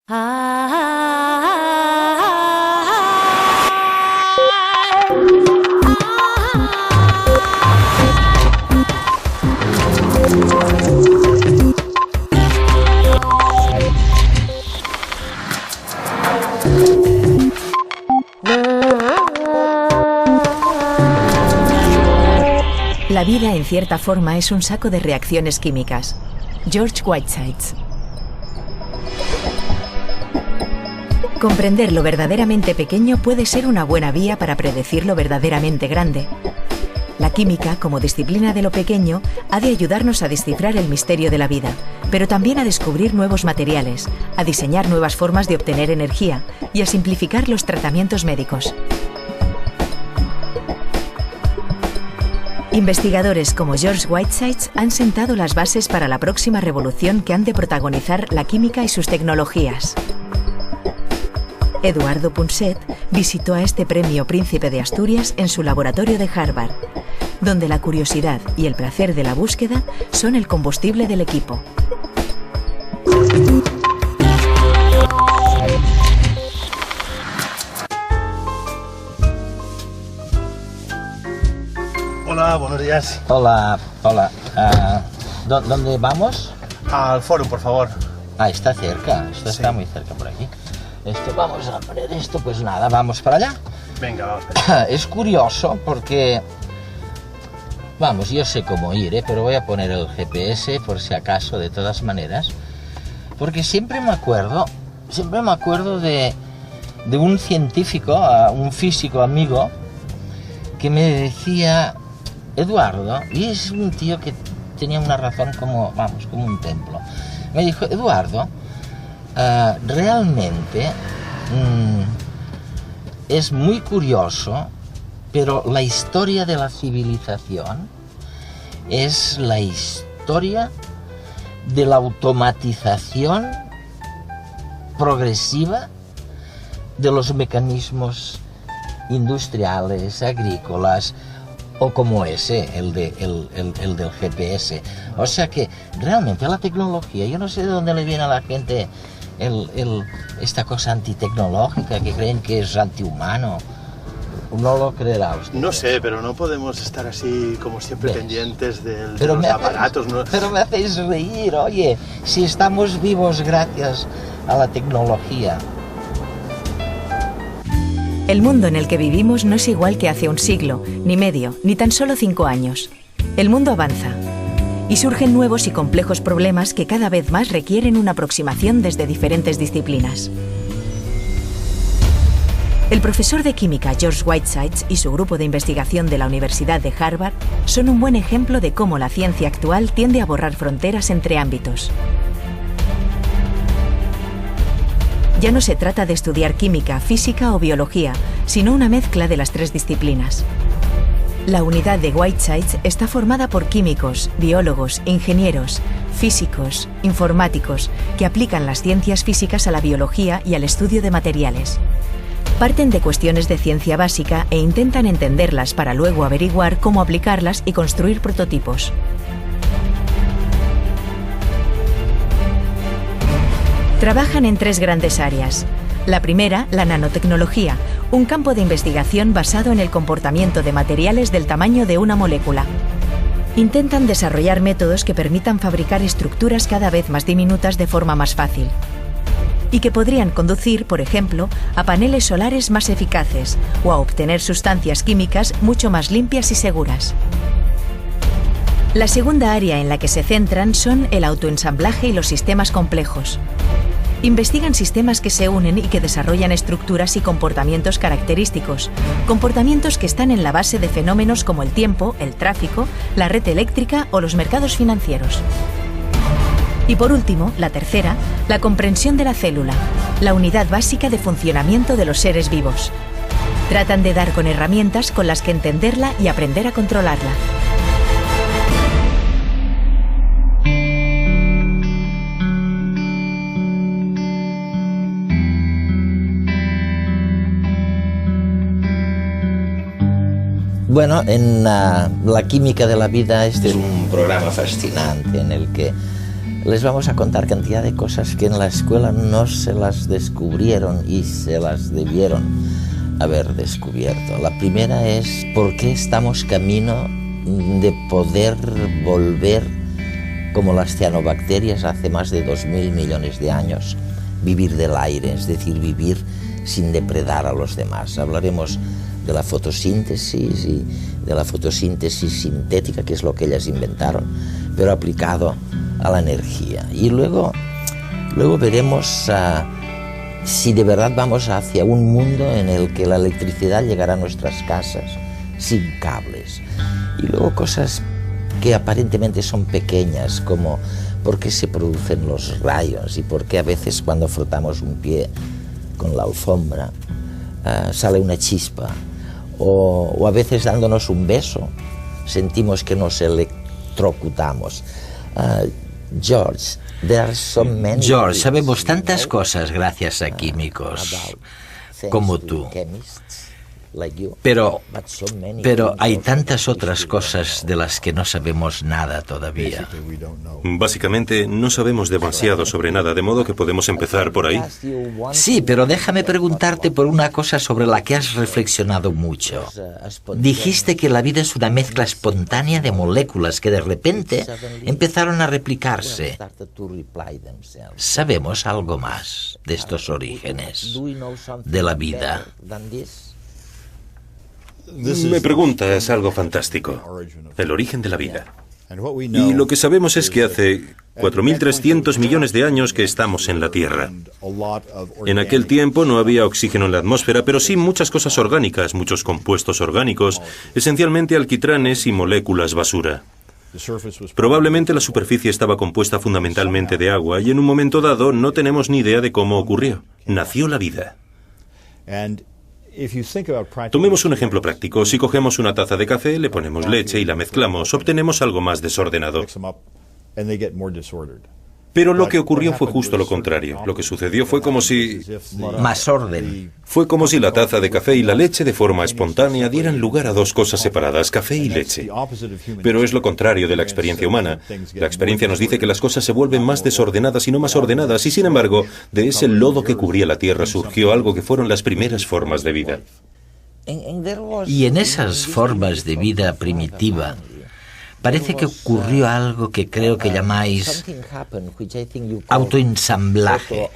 La vida, en cierta forma, es un saco de reacciones químicas. George Whitesides. Comprender lo verdaderamente pequeño puede ser una buena vía para predecir lo verdaderamente grande. La química, como disciplina de lo pequeño, ha de ayudarnos a descifrar el misterio de la vida, pero también a descubrir nuevos materiales, a diseñar nuevas formas de obtener energía y a simplificar los tratamientos médicos. Investigadores como George Whitesides han sentado las bases para la próxima revolución que han de protagonizar la química y sus tecnologías. Eduardo Punset visitó a este premio Príncipe de Asturias en su laboratorio de Harvard, donde la curiosidad y el placer de la búsqueda son el combustible del equipo. Hola, buenos días. Hola. ¿Dónde vamos? Al fórum, por favor. Ah, está cerca. Esto Sí. está muy cerca por aquí. Vamos a poner esto, pues nada, vamos para allá. Venga, vamos para allá. Es curioso porque... Vamos, yo sé cómo ir, pero voy a poner el GPS por si acaso, de todas maneras. Porque siempre me acuerdo de un científico, un físico amigo, que me decía... Eduardo, y es un tío que tenía una razón como un templo. Me dijo, Eduardo, realmente es muy curioso, pero la historia de la civilización es la historia de la automatización progresiva de los mecanismos industriales, agrícolas, o como ese, el del GPS. O sea que realmente la tecnología, yo no sé de dónde le viene a la gente esta cosa antitecnológica que creen que es antihumano. No lo creerá usted. No sé, pero no podemos estar así como siempre pendientes de Pero los aparatos. ¿No? Pero me hacéis reír, oye, si estamos vivos gracias a la tecnología. El mundo en el que vivimos no es igual que hace un siglo, ni medio, ni tan solo 5 años. El mundo avanza y surgen nuevos y complejos problemas que cada vez más requieren una aproximación desde diferentes disciplinas. El profesor de química George Whitesides y su grupo de investigación de la Universidad de Harvard son un buen ejemplo de cómo la ciencia actual tiende a borrar fronteras entre ámbitos. Ya no se trata de estudiar química, física o biología, sino una mezcla de las 3 disciplinas. La unidad de Whitesides está formada por químicos, biólogos, ingenieros, físicos, informáticos, que aplican las ciencias físicas a la biología y al estudio de materiales. Parten de cuestiones de ciencia básica e intentan entenderlas para luego averiguar cómo aplicarlas y construir prototipos. Trabajan en 3 grandes áreas. La primera, la nanotecnología, un campo de investigación basado en el comportamiento de materiales del tamaño de una molécula. Intentan desarrollar métodos que permitan fabricar estructuras cada vez más diminutas de forma más fácil y que podrían conducir, por ejemplo, a paneles solares más eficaces o a obtener sustancias químicas mucho más limpias y seguras. La segunda área en la que se centran son el autoensamblaje y los sistemas complejos. Investigan sistemas que se unen y que desarrollan estructuras y comportamientos característicos, comportamientos que están en la base de fenómenos como el tiempo, el tráfico, la red eléctrica o los mercados financieros. Y por último, la tercera, la comprensión de la célula, la unidad básica de funcionamiento de los seres vivos. Tratan de dar con herramientas con las que entenderla y aprender a controlarla. Bueno, en la química de la vida este es un programa fascinante en el que les vamos a contar cantidad de cosas que en la escuela no se las descubrieron y se las debieron haber descubierto. La primera es por qué estamos camino de poder volver como las cianobacterias hace más de 2.000 millones de años, vivir del aire, es decir, vivir sin depredar a los demás. Hablaremos de la fotosíntesis y de la fotosíntesis sintética, que es lo que ellas inventaron, pero aplicado a la energía. Y luego veremos si de verdad vamos hacia un mundo en el que la electricidad llegará a nuestras casas sin cables. Y luego cosas que aparentemente son pequeñas, como por qué se producen los rayos y por qué a veces cuando frotamos un pie con la alfombra sale una chispa, o a veces dándonos un beso sentimos que nos electrocutamos. George, sabemos tantas cosas gracias a químicos como tú. Pero hay tantas otras cosas de las que no sabemos nada todavía. Básicamente, no sabemos demasiado sobre nada, de modo que podemos empezar por ahí. Sí, pero déjame preguntarte por una cosa sobre la que has reflexionado mucho. Dijiste que la vida es una mezcla espontánea de moléculas que de repente empezaron a replicarse. ¿Sabemos algo más de estos orígenes de la vida? Me preguntas algo fantástico, el origen de la vida. Y lo que sabemos es que hace 4.300 millones de años que estamos en la Tierra. En aquel tiempo no había oxígeno en la atmósfera, pero sí muchas cosas orgánicas, muchos compuestos orgánicos, esencialmente alquitranes y moléculas basura. Probablemente la superficie estaba compuesta fundamentalmente de agua y en un momento dado no tenemos ni idea de cómo ocurrió. Nació la vida. Tomemos un ejemplo práctico. Si cogemos una taza de café, le ponemos leche y la mezclamos, obtenemos algo más desordenado. Pero lo que ocurrió fue justo lo contrario. Lo que sucedió fue como si... Más orden. Fue como si la taza de café y la leche de forma espontánea dieran lugar a dos cosas separadas, café y leche. Pero es lo contrario de la experiencia humana. La experiencia nos dice que las cosas se vuelven más desordenadas y no más ordenadas, y sin embargo, de ese lodo que cubría la tierra surgió algo que fueron las primeras formas de vida. Y en esas formas de vida primitiva, parece que ocurrió algo que creo que llamáis autoensamblaje.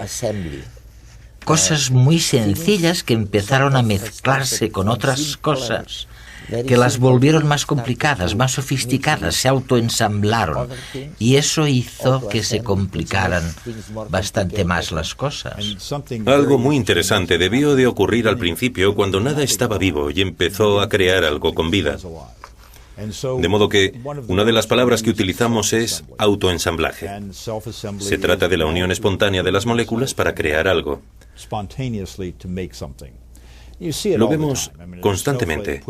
Cosas muy sencillas que empezaron a mezclarse con otras cosas, que las volvieron más complicadas, más sofisticadas, se autoensamblaron. Y eso hizo que se complicaran bastante más las cosas. Algo muy interesante debió de ocurrir al principio cuando nada estaba vivo y empezó a crear algo con vida. De modo que una de las palabras que utilizamos es autoensamblaje. Se trata de la unión espontánea de las moléculas para crear algo. Lo vemos constantemente.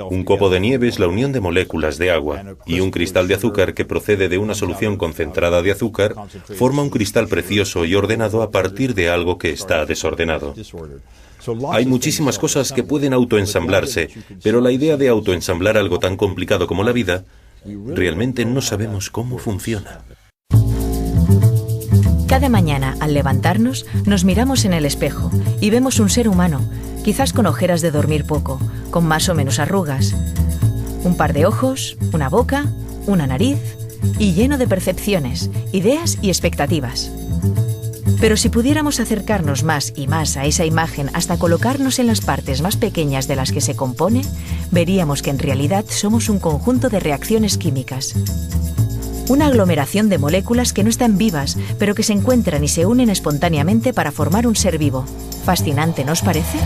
Un copo de nieve es la unión de moléculas de agua, y un cristal de azúcar que procede de una solución concentrada de azúcar forma un cristal precioso y ordenado a partir de algo que está desordenado. Hay muchísimas cosas que pueden autoensamblarse, pero la idea de autoensamblar algo tan complicado como la vida, realmente no sabemos cómo funciona. Cada mañana, al levantarnos, nos miramos en el espejo y vemos un ser humano, quizás con ojeras de dormir poco, con más o menos arrugas, un par de ojos, una boca, una nariz y lleno de percepciones, ideas y expectativas. Pero si pudiéramos acercarnos más y más a esa imagen hasta colocarnos en las partes más pequeñas de las que se compone, veríamos que en realidad somos un conjunto de reacciones químicas. Una aglomeración de moléculas que no están vivas, pero que se encuentran y se unen espontáneamente para formar un ser vivo. Fascinante, ¿no os parece?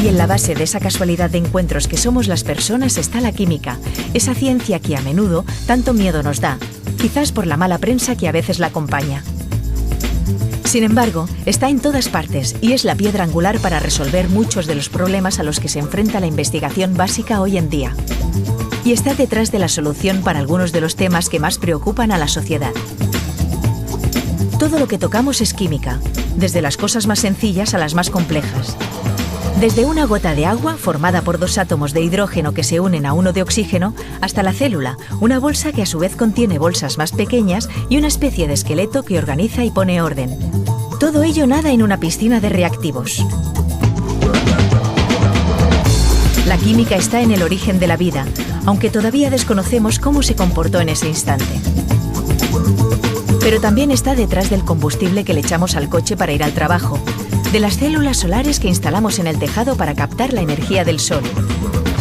Y en la base de esa casualidad de encuentros que somos las personas está la química, esa ciencia que a menudo tanto miedo nos da, quizás por la mala prensa que a veces la acompaña. Sin embargo, está en todas partes y es la piedra angular para resolver muchos de los problemas a los que se enfrenta la investigación básica hoy en día. Y está detrás de la solución para algunos de los temas que más preocupan a la sociedad. Todo lo que tocamos es química, desde las cosas más sencillas a las más complejas. Desde una gota de agua, formada por 2 átomos de hidrógeno que se unen a uno de oxígeno, hasta la célula, una bolsa que a su vez contiene bolsas más pequeñas y una especie de esqueleto que organiza y pone orden. Todo ello nada en una piscina de reactivos. La química está en el origen de la vida, aunque todavía desconocemos cómo se comportó en ese instante. Pero también está detrás del combustible que le echamos al coche para ir al trabajo, de las células solares que instalamos en el tejado para captar la energía del sol,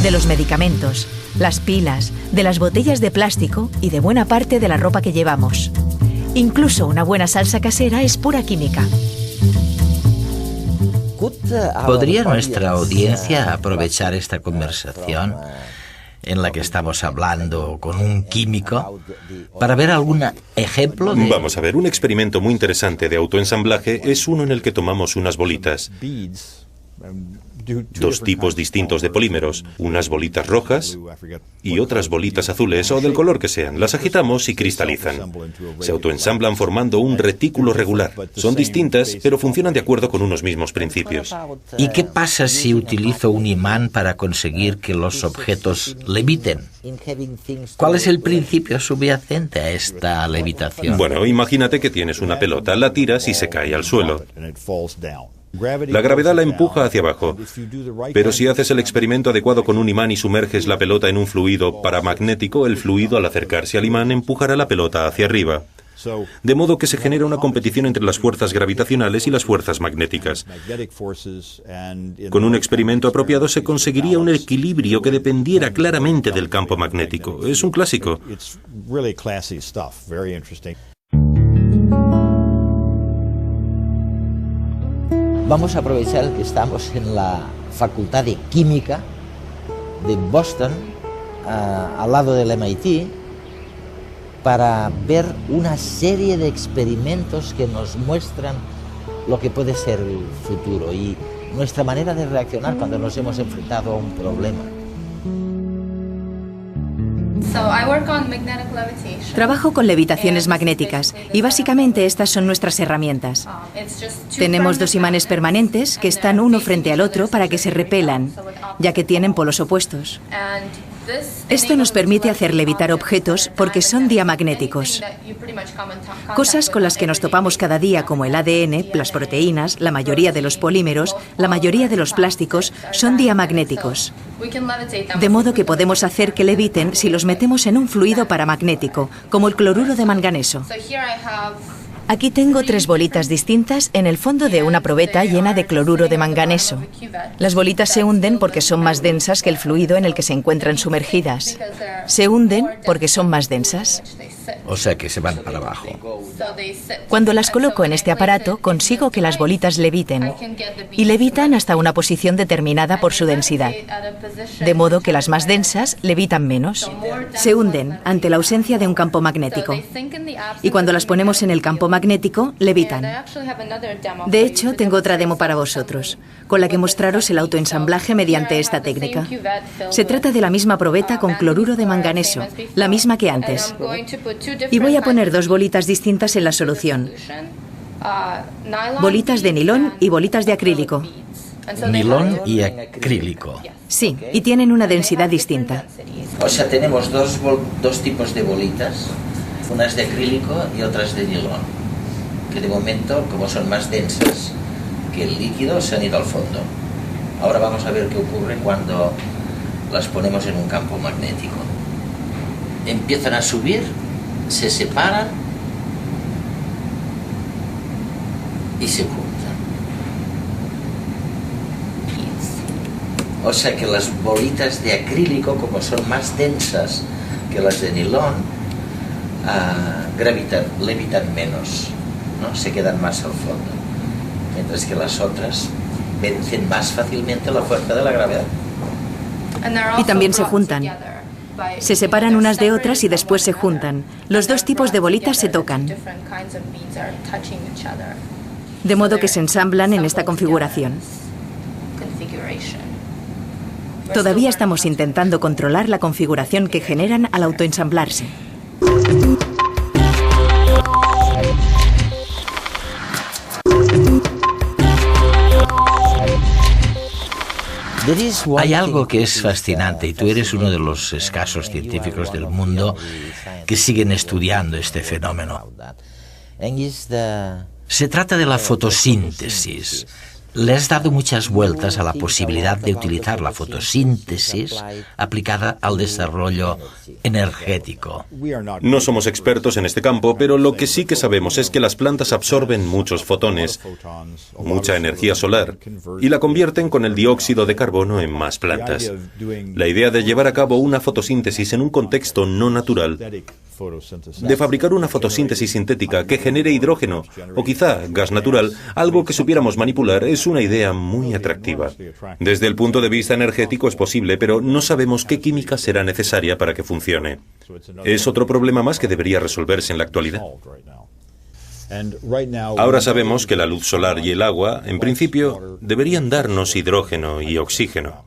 de los medicamentos, las pilas, de las botellas de plástico y de buena parte de la ropa que llevamos. Incluso una buena salsa casera es pura química. ¿Podría nuestra audiencia aprovechar esta conversación en la que estamos hablando con un químico para ver algún ejemplo de... Vamos a ver, un experimento muy interesante de autoensamblaje es uno en el que tomamos unas bolitas. 2 tipos distintos de polímeros, unas bolitas rojas y otras bolitas azules o del color que sean. Las agitamos y cristalizan. Se autoensamblan formando un retículo regular. Son distintas, pero funcionan de acuerdo con unos mismos principios. ¿Y qué pasa si utilizo un imán para conseguir que los objetos leviten? ¿Cuál es el principio subyacente a esta levitación? Bueno, imagínate que tienes una pelota, la tiras y se cae al suelo. La gravedad la empuja hacia abajo, pero si haces el experimento adecuado con un imán y sumerges la pelota en un fluido paramagnético, el fluido al acercarse al imán empujará la pelota hacia arriba. De modo que se genera una competición entre las fuerzas gravitacionales y las fuerzas magnéticas. Con un experimento apropiado se conseguiría un equilibrio que dependiera claramente del campo magnético. Es un clásico. Vamos a aprovechar que estamos en la Facultad de Química de Boston, al lado del MIT, para ver una serie de experimentos que nos muestran lo que puede ser el futuro y nuestra manera de reaccionar cuando nos hemos enfrentado a un problema. Trabajo con levitaciones magnéticas y básicamente estas son nuestras herramientas. Tenemos 2 imanes permanentes que están uno frente al otro para que se repelan, ya que tienen polos opuestos. Esto nos permite hacer levitar objetos porque son diamagnéticos. Cosas con las que nos topamos cada día como el ADN, las proteínas, la mayoría de los polímeros, la mayoría de los plásticos son diamagnéticos. De modo que podemos hacer que leviten si los metemos en un fluido paramagnético, como el cloruro de manganeso. Aquí tengo 3 bolitas distintas en el fondo de una probeta llena de cloruro de manganeso. Las bolitas se hunden porque son más densas que el fluido en el que se encuentran sumergidas. Se hunden porque son más densas. O sea que se van para abajo. Cuando las coloco en este aparato, consigo que las bolitas leviten. Y levitan hasta una posición determinada por su densidad. De modo que las más densas levitan menos. Se hunden ante la ausencia de un campo magnético. Y cuando las ponemos en el campo magnético, levitan. De hecho, tengo otra demo para vosotros, con la que mostraros el autoensamblaje mediante esta técnica. Se trata de la misma probeta con cloruro de manganeso, la misma que antes. Y voy a poner 2 bolitas distintas en la solución. Bolitas de nilón y bolitas de acrílico. Nilón y acrílico. Sí, y tienen una densidad distinta. O sea, tenemos dos tipos de bolitas, unas de acrílico y otras de nilón, que de momento, como son más densas que el líquido, se han ido al fondo. Ahora vamos a ver qué ocurre cuando las ponemos en un campo magnético. Empiezan a subir, se separan y se juntan. O sea que las bolitas de acrílico, como son más densas que las de nilón, levitan menos, ¿no? Se quedan más al fondo, mientras que las otras vencen más fácilmente la fuerza de la gravedad. Y también se juntan. Se separan unas de otras y después se juntan. Los 2 tipos de bolitas se tocan. De modo que se ensamblan en esta configuración. Todavía estamos intentando controlar la configuración que generan al autoensamblarse. Hay algo que es fascinante y tú eres uno de los escasos científicos del mundo que siguen estudiando este fenómeno. Se trata de la fotosíntesis. Le has dado muchas vueltas a la posibilidad de utilizar la fotosíntesis aplicada al desarrollo energético. No somos expertos en este campo, pero lo que sí que sabemos es que las plantas absorben muchos fotones, mucha energía solar, y la convierten con el dióxido de carbono en más plantas. La idea de llevar a cabo una fotosíntesis en un contexto no natural, de fabricar una fotosíntesis sintética que genere hidrógeno o quizá gas natural, algo que supiéramos manipular, es una idea muy atractiva. Desde el punto de vista energético es posible, pero no sabemos qué química será necesaria para que funcione. Es otro problema más que debería resolverse en la actualidad. Ahora sabemos que la luz solar y el agua, en principio, deberían darnos hidrógeno y oxígeno.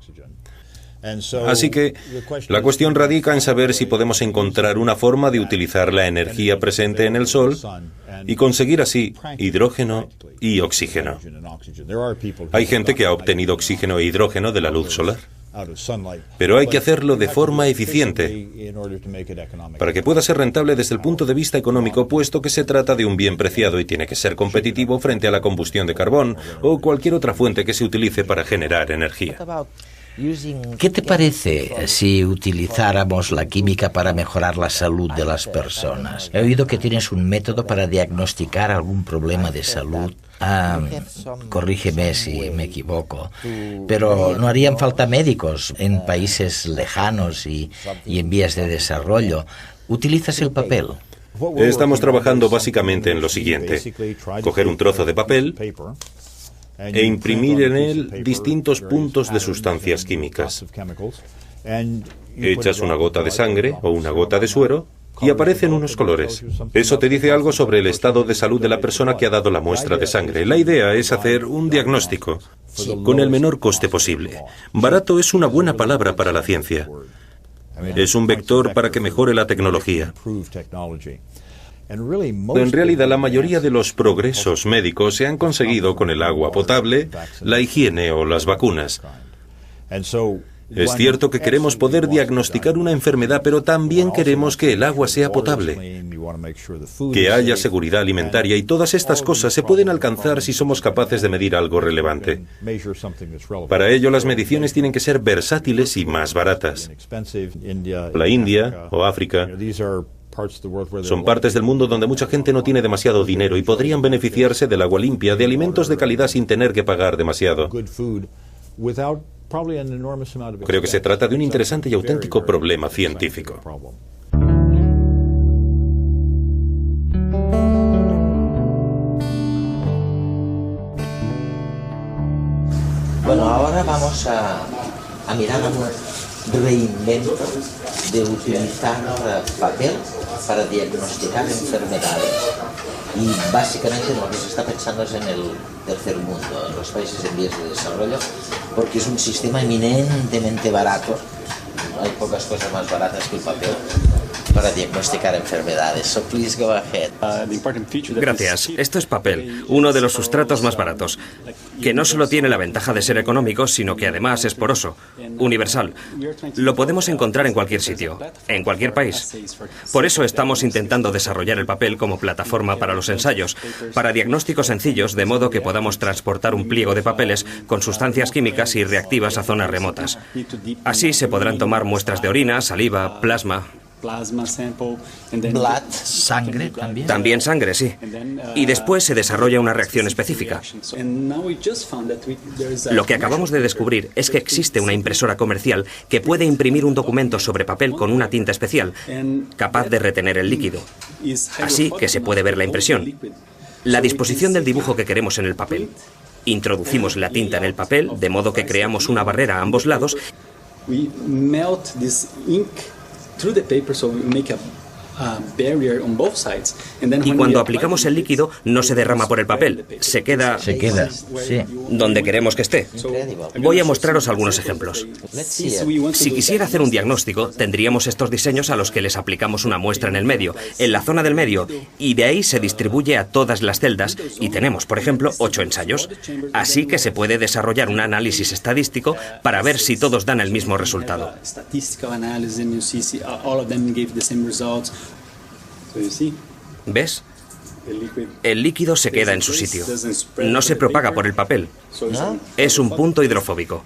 Así que la cuestión radica en saber si podemos encontrar una forma de utilizar la energía presente en el Sol y conseguir así hidrógeno y oxígeno. Hay gente que ha obtenido oxígeno e hidrógeno de la luz solar, pero hay que hacerlo de forma eficiente para que pueda ser rentable desde el punto de vista económico, puesto que se trata de un bien preciado y tiene que ser competitivo frente a la combustión de carbón o cualquier otra fuente que se utilice para generar energía. ¿Qué te parece si utilizáramos la química para mejorar la salud de las personas? He oído que tienes un método para diagnosticar algún problema de salud. Corrígeme si me equivoco, pero no harían falta médicos en países lejanos y en vías de desarrollo. ¿Utilizas el papel? Estamos trabajando básicamente en lo siguiente: coger un trozo de papel e imprimir en él distintos puntos de sustancias químicas. Echas una gota de sangre o una gota de suero y aparecen unos colores. Eso te dice algo sobre el estado de salud de la persona que ha dado la muestra de sangre. La idea es hacer un diagnóstico con el menor coste posible. Barato es una buena palabra para la ciencia. Es un vector para que mejore la tecnología. En realidad, la mayoría de los progresos médicos se han conseguido con el agua potable, la higiene o las vacunas. Es cierto que queremos poder diagnosticar una enfermedad, pero también queremos que el agua sea potable, que haya seguridad alimentaria, y todas estas cosas se pueden alcanzar si somos capaces de medir algo relevante. Para ello, las mediciones tienen que ser versátiles y más baratas. La India o África son partes del mundo donde mucha gente no tiene demasiado dinero y podrían beneficiarse del agua limpia, de alimentos de calidad sin tener que pagar demasiado. Creo que se trata de un interesante y auténtico problema científico. Bueno, ahora vamos a mirar un reinvento de utilizar papel para diagnosticar enfermedades. Y básicamente lo que se está pensando es en el tercer mundo, en los países en vías de desarrollo, porque es un sistema eminentemente barato. Hay pocas cosas más baratas que el papel para diagnosticar enfermedades. So please go ahead. Gracias. Esto es papel, uno de los sustratos más baratos, que no solo tiene la ventaja de ser económico, sino que además es poroso, universal. Lo podemos encontrar en cualquier sitio, en cualquier país. Por eso estamos intentando desarrollar el papel como plataforma para los ensayos, para diagnósticos sencillos, de modo que podamos transportar un pliego de papeles con sustancias químicas y reactivas a zonas remotas. Así se podrán tomar muestras de orina, saliva, plasma. ¿Sangre también? También sangre, sí. Y después se desarrolla una reacción específica. Lo que acabamos de descubrir es que existe una impresora comercial que puede imprimir un documento sobre papel con una tinta especial, capaz de retener el líquido. Así que se puede ver la impresión. La disposición del dibujo que queremos en el papel. Introducimos la tinta en el papel, de modo que creamos una barrera a ambos lados. Y cuando aplicamos el líquido, no se derrama por el papel, se queda sí. donde queremos que esté. Voy a mostraros algunos ejemplos. Si quisiera hacer un diagnóstico, tendríamos estos diseños a los que les aplicamos una muestra en el medio, en la zona del medio, y de ahí se distribuye a todas las celdas, y tenemos, por ejemplo, 8 ensayos. Así que se puede desarrollar un análisis estadístico para ver si todos dan el mismo resultado. ¿Ves? El líquido se queda en su sitio. No se propaga por el papel. Es un punto hidrofóbico.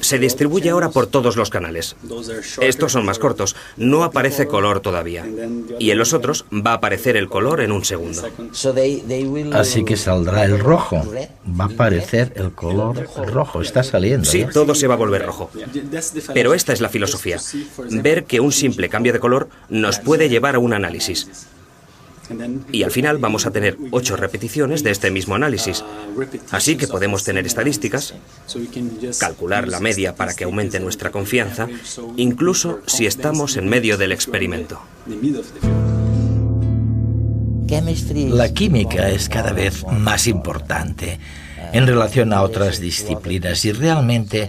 Se distribuye ahora por todos los canales. Estos son más cortos. No aparece color todavía. Y en los otros va a aparecer el color en un segundo. Así que saldrá el rojo. Va a aparecer el color rojo. Está saliendo. Sí, todo se va a volver rojo. Pero esta es la filosofía. Ver que un simple cambio de color nos puede llevar a un análisis. Y al final vamos a tener 8 repeticiones de este mismo análisis. Así que podemos tener estadísticas, calcular la media para que aumente nuestra confianza, incluso si estamos en medio del experimento. La química es cada vez más importante en relación a otras disciplinas y realmente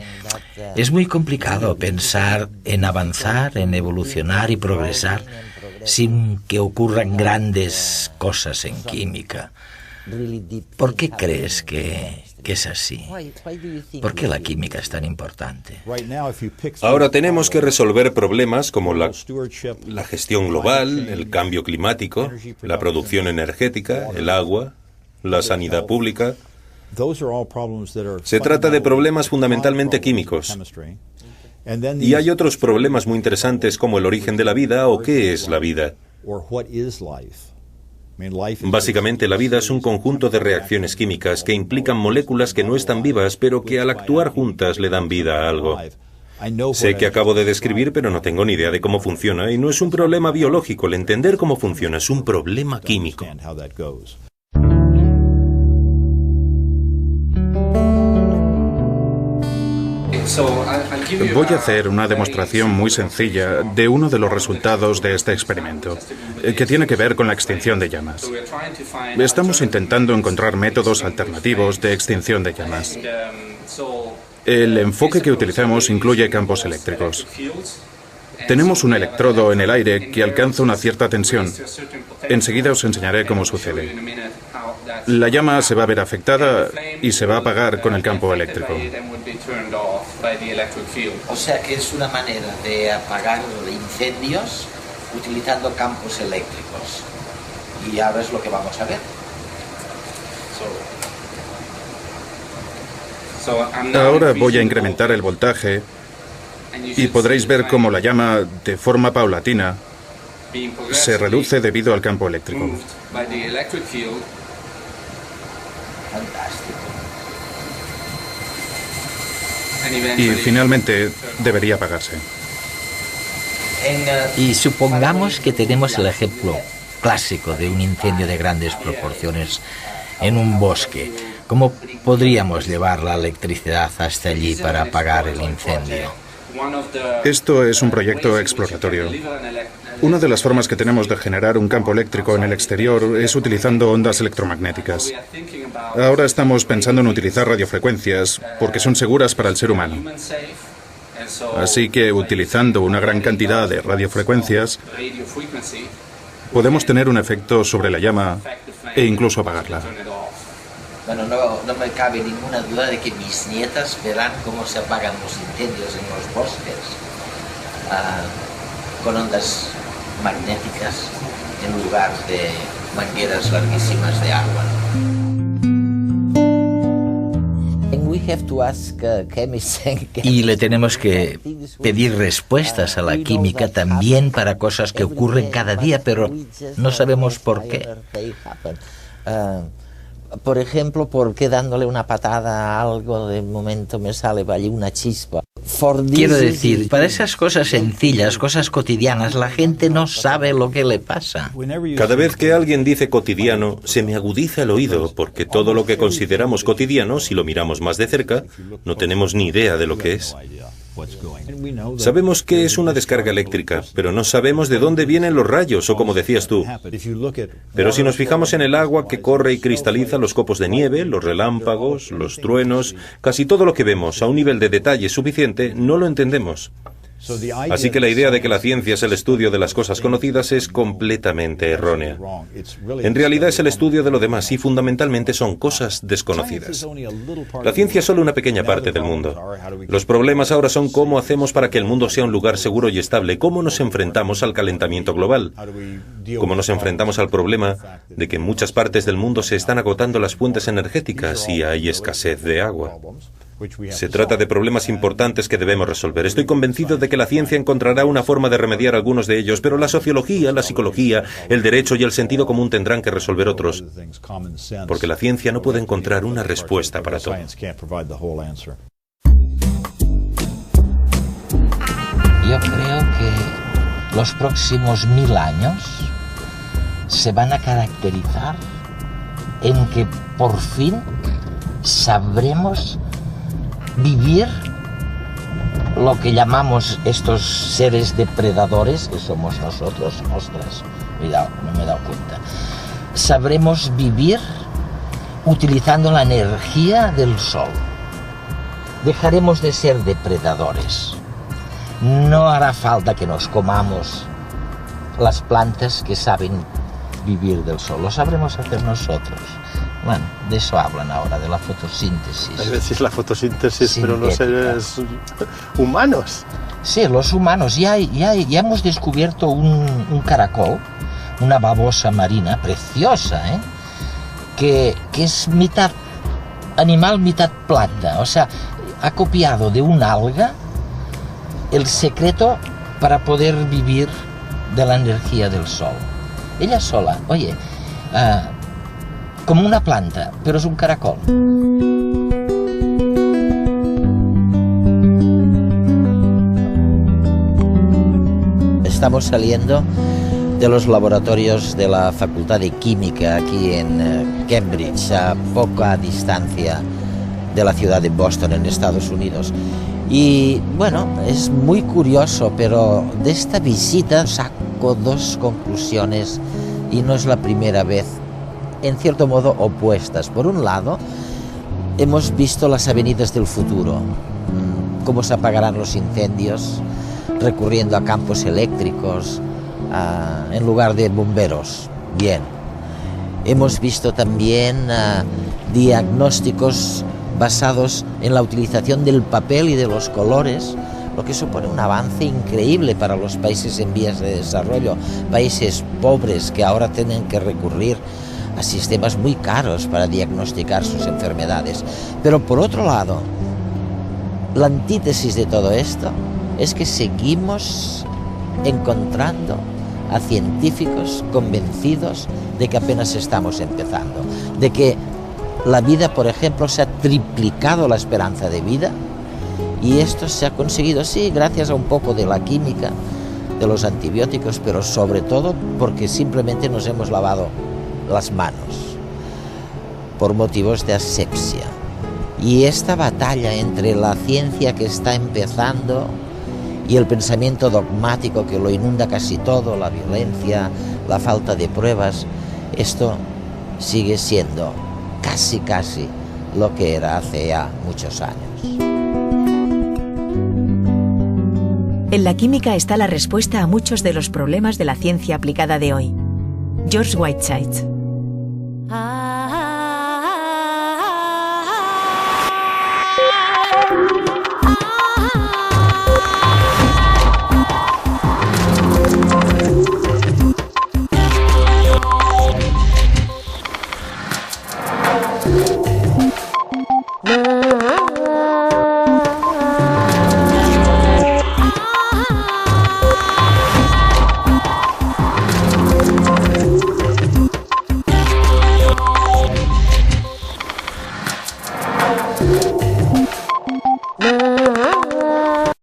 es muy complicado pensar en avanzar, en evolucionar y progresar sin que ocurran grandes cosas en química. ¿Por qué crees que es así? ¿Por qué la química es tan importante? Ahora tenemos que resolver problemas como la gestión global, el cambio climático, la producción energética, el agua, la sanidad pública. Se trata de problemas fundamentalmente químicos. Y hay otros problemas muy interesantes como el origen de la vida o qué es la vida. Básicamente la vida es un conjunto de reacciones químicas que implican moléculas que no están vivas, pero que al actuar juntas le dan vida a algo. Sé que acabo de describir, pero no tengo ni idea de cómo funciona, y no es un problema biológico. El entender cómo funciona es un problema químico. Voy a hacer una demostración muy sencilla de uno de los resultados de este experimento, que tiene que ver con la extinción de llamas. Estamos intentando encontrar métodos alternativos de extinción de llamas. El enfoque que utilizamos incluye campos eléctricos. Tenemos un electrodo en el aire que alcanza una cierta tensión. Enseguida os enseñaré cómo sucede. La llama se va a ver afectada y se va a apagar con el campo eléctrico. O sea que es una manera de apagar incendios utilizando campos eléctricos. Y ahora es lo que vamos a ver. Ahora voy a incrementar el voltaje y podréis ver cómo la llama, de forma paulatina, se reduce debido al campo eléctrico. Fantástico. Y finalmente debería apagarse. Y supongamos que tenemos el ejemplo clásico de un incendio de grandes proporciones en un bosque. ¿Cómo podríamos llevar la electricidad hasta allí para apagar el incendio? Esto es un proyecto exploratorio. Una de las formas que tenemos de generar un campo eléctrico en el exterior es utilizando ondas electromagnéticas. Ahora estamos pensando en utilizar radiofrecuencias porque son seguras para el ser humano. Así que utilizando una gran cantidad de radiofrecuencias podemos tener un efecto sobre la llama e incluso apagarla. Bueno, no me cabe ninguna duda de que mis nietas verán cómo se apagan los incendios en los bosques con ondas magnéticas en lugar de mangueras larguísimas de agua. Y le tenemos que pedir respuestas a la química también para cosas que ocurren cada día, pero no sabemos por qué. Por ejemplo, ¿por qué dándole una patada a algo de momento me sale allí una chispa? Quiero decir, para esas cosas sencillas, cosas cotidianas, la gente no sabe lo que le pasa. Cada vez que alguien dice cotidiano, se me agudiza el oído, porque todo lo que consideramos cotidiano, si lo miramos más de cerca, no tenemos ni idea de lo que es. Sabemos que es una descarga eléctrica, pero no sabemos de dónde vienen los rayos, o como decías tú. Pero si nos fijamos en el agua que corre y cristaliza, los copos de nieve, los relámpagos, los truenos, casi todo lo que vemos a un nivel de detalle suficiente, no lo entendemos. Así que la idea de que la ciencia es el estudio de las cosas conocidas es completamente errónea. En realidad es el estudio de lo demás y fundamentalmente son cosas desconocidas. La ciencia es solo una pequeña parte del mundo. Los problemas ahora son cómo hacemos para que el mundo sea un lugar seguro y estable, cómo nos enfrentamos al calentamiento global, cómo nos enfrentamos al problema de que en muchas partes del mundo se están agotando las fuentes energéticas y hay escasez de agua. Se trata de problemas importantes que debemos resolver. Estoy convencido de que la ciencia encontrará una forma de remediar algunos de ellos, pero la sociología, la psicología, el derecho y el sentido común tendrán que resolver otros, porque la ciencia no puede encontrar una respuesta para todo. Yo creo que los próximos 1000 años se van a caracterizar en que por fin sabremos vivir lo que llamamos estos seres depredadores, que somos nosotros. Ostras, cuidado, no me he dado cuenta. Sabremos vivir utilizando la energía del sol. Dejaremos de ser depredadores. No hará falta que nos comamos las plantas que saben vivir del sol. Lo sabremos hacer nosotros. Bueno, de eso hablan ahora, de la fotosíntesis. Es decir, la fotosíntesis, pero los seres humanos. Sí, los humanos. Ya hemos descubierto un caracol, una babosa marina preciosa, que es mitad animal, mitad planta. O sea, ha copiado de un alga el secreto para poder vivir de la energía del sol. Ella sola, oye, como una planta, pero es un caracol. Estamos saliendo de los laboratorios de la Facultad de Química aquí en Cambridge, a poca distancia de la ciudad de Boston, en Estados Unidos. Y bueno, es muy curioso, pero de esta visita saco dos conclusiones y no es la primera vez, en cierto modo opuestas. Por un lado, hemos visto las avenidas del futuro, cómo se apagarán los incendios recurriendo a campos eléctricos en lugar de bomberos. Bien, hemos visto también diagnósticos basados en la utilización del papel y de los colores, lo que supone un avance increíble para los países en vías de desarrollo, países pobres que ahora tienen que recurrir a sistemas muy caros para diagnosticar sus enfermedades. Pero por otro lado, la antítesis de todo esto es que seguimos encontrando a científicos convencidos de que apenas estamos empezando, de que la vida, por ejemplo, se ha triplicado la esperanza de vida, y esto se ha conseguido, sí, gracias a un poco de la química, de los antibióticos, pero sobre todo porque simplemente nos hemos lavado las manos por motivos de asepsia. Y esta batalla entre la ciencia que está empezando y el pensamiento dogmático que lo inunda casi todo, la violencia, la falta de pruebas, esto sigue siendo casi lo que era hace ya muchos años. En la química está la respuesta a muchos de los problemas de la ciencia aplicada de hoy. George Whitesides.